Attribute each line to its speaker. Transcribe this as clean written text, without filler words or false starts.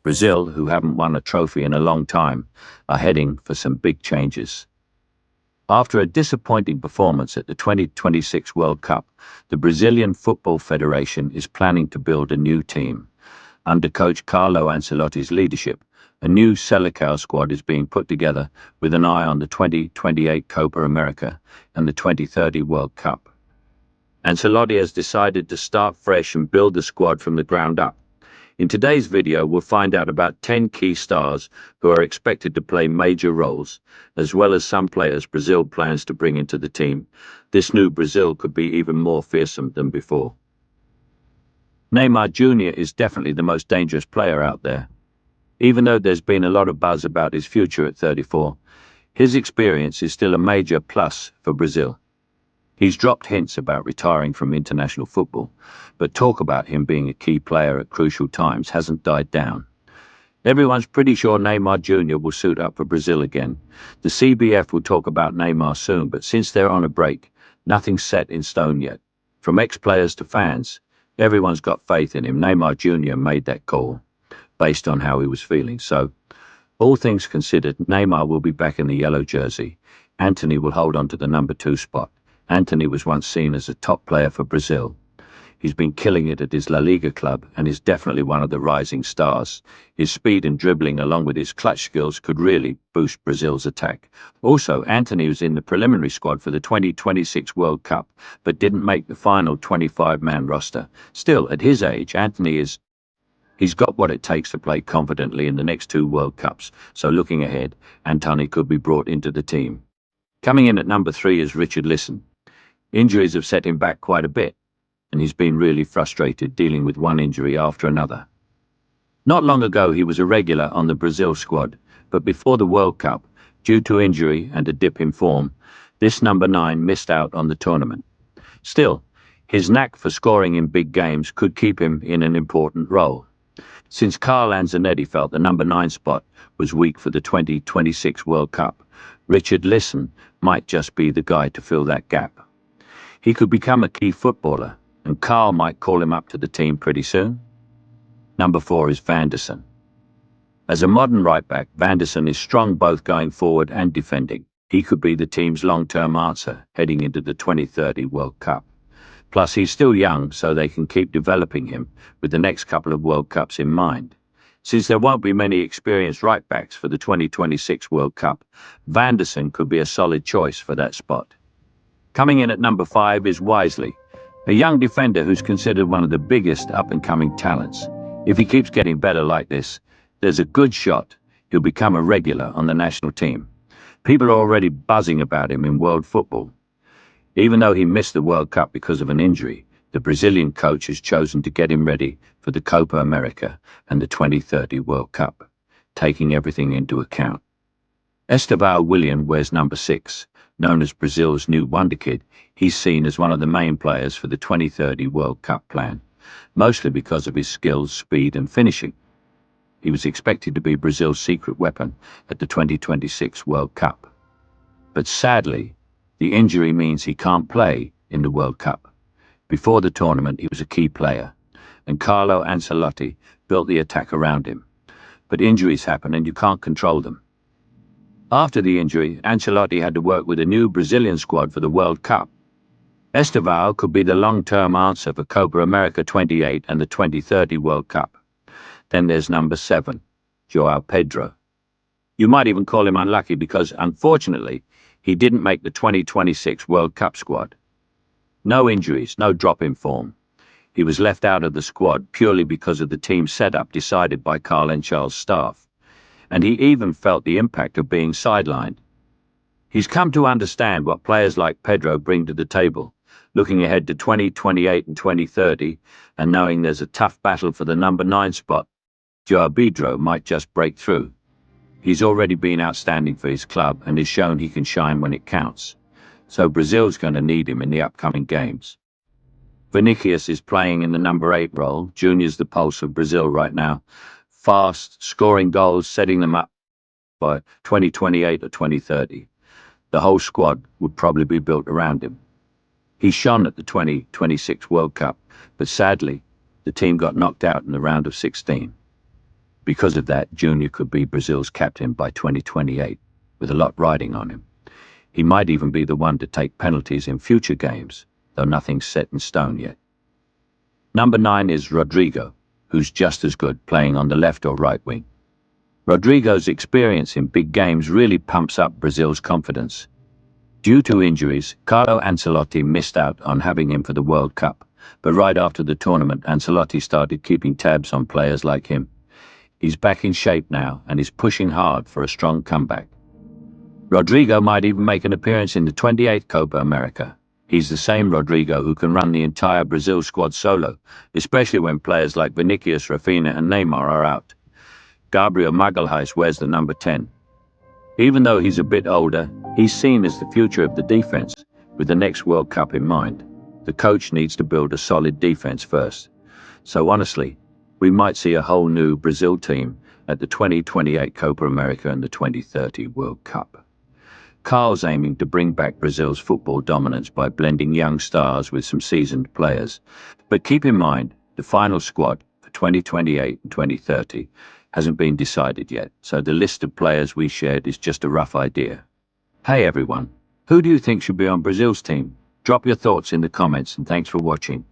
Speaker 1: Brazil, who haven't won a trophy in a long time, are heading for some big changes. After a disappointing performance at the 2026 World Cup, the Brazilian Football Federation is planning to build a new team. Under coach Carlo Ancelotti's leadership, a new Seleção squad is being put together with an eye on the 2028 Copa America and the 2030 World Cup. Ancelotti has decided to start fresh and build the squad from the ground up. In today's video, we'll find out about 10 key stars who are expected to play major roles, as well as some players Brazil plans to bring into the team. This new Brazil could be even more fearsome than before. Neymar Jr. is definitely the most dangerous player out there. Even though there's been a lot of buzz about his future at 34, his experience is still a major plus for Brazil. He's dropped hints about retiring from international football, but talk about him being a key player at crucial times hasn't died down. Everyone's pretty sure Neymar Jr. will suit up for Brazil again. The CBF will talk about Neymar soon, but since they're on a break, nothing's set in stone yet. From ex-players to fans, everyone's got faith in him. Neymar Jr. made that call based on how he was feeling. So, all things considered, Neymar will be back in the yellow jersey. Antony will hold on to the number 2 spot. Antony was once seen as a top player for Brazil. He's been killing it at his La Liga club and is definitely one of the rising stars. His speed and dribbling along with his clutch skills could really boost Brazil's attack. Also, Antony was in the preliminary squad for the 2026 World Cup, but didn't make the final 25-man roster. Still, at his age, he's got what it takes to play confidently in the next 2 World Cups, so looking ahead, Antony could be brought into the team. Coming in at number 3 is Richarlison. Injuries have set him back quite a bit, and he's been really frustrated dealing with one injury after another. Not long ago he was a regular on the Brazil squad, but before the World Cup, due to injury and a dip in form, this number 9 missed out on the tournament. Still, his knack for scoring in big games could keep him in an important role. Since Carlo Ancelotti felt the number 9 spot was weak for the 2026 World Cup, Richarlison might just be the guy to fill that gap. He could become a key footballer, and Carl might call him up to the team pretty soon. Number 4 is Vanderson. As a modern right-back, Vanderson is strong both going forward and defending. He could be the team's long-term answer heading into the 2030 World Cup. Plus, he's still young, so they can keep developing him with the next couple of World Cups in mind. Since there won't be many experienced right-backs for the 2026 World Cup, Vanderson could be a solid choice for that spot. Coming in at number 5 is Wisely, a young defender who's considered one of the biggest up-and-coming talents. If he keeps getting better like this, there's a good shot he'll become a regular on the national team. People are already buzzing about him in world football. Even though he missed the World Cup because of an injury, the Brazilian coach has chosen to get him ready for the Copa America and the 2030 World Cup, taking everything into account. Estevão Willian wears number 6. Known as Brazil's new wonder kid, he's seen as one of the main players for the 2030 World Cup plan, mostly because of his skills, speed and finishing. He was expected to be Brazil's secret weapon at the 2026 World Cup. But sadly, the injury means he can't play in the World Cup. Before the tournament, he was a key player, and Carlo Ancelotti built the attack around him. But injuries happen and you can't control them. After the injury, Ancelotti had to work with a new Brazilian squad for the World Cup. Estevão could be the long-term answer for Copa America 28 and the 2030 World Cup. Then there's number 7, João Pedro. You might even call him unlucky because, unfortunately, he didn't make the 2026 World Cup squad. No injuries, no drop in form. He was left out of the squad purely because of the team setup decided by Carl Ancelotti's staff. And he even felt the impact of being sidelined. He's come to understand what players like Pedro bring to the table, looking ahead to 2028 and 2030, and knowing there's a tough battle for the number 9 spot, João Pedro might just break through. He's already been outstanding for his club and has shown he can shine when it counts. So Brazil's going to need him in the upcoming games. Vinicius is playing in the number 8 role. Junior's the pulse of Brazil right now. Fast, scoring goals, setting them up by 2028 or 2030. The whole squad would probably be built around him. He shone at the 2026 World Cup, but sadly, the team got knocked out in the round of 16. Because of that, Junior could be Brazil's captain by 2028, with a lot riding on him. He might even be the one to take penalties in future games, though nothing's set in stone yet. Number 9 is Rodrigo, who's just as good playing on the left or right wing. Rodrigo's experience in big games really pumps up Brazil's confidence. Due to injuries, Carlo Ancelotti missed out on having him for the World Cup, but right after the tournament, Ancelotti started keeping tabs on players like him. He's back in shape now and is pushing hard for a strong comeback. Rodrigo might even make an appearance in the 28th Copa America. He's the same Rodrigo who can run the entire Brazil squad solo, especially when players like Vinicius, Rafinha and Neymar are out. Gabriel Magalhaes wears the number 10. Even though he's a bit older, he's seen as the future of the defense, with the next World Cup in mind. The coach needs to build a solid defense first. So honestly, we might see a whole new Brazil team at the 2028 Copa America and the 2030 World Cup. Carl's aiming to bring back Brazil's football dominance by blending young stars with some seasoned players. But keep in mind, the final squad for 2028 and 2030 hasn't been decided yet, so the list of players we shared is just a rough idea. Hey everyone, who do you think should be on Brazil's team? Drop your thoughts in the comments and thanks for watching.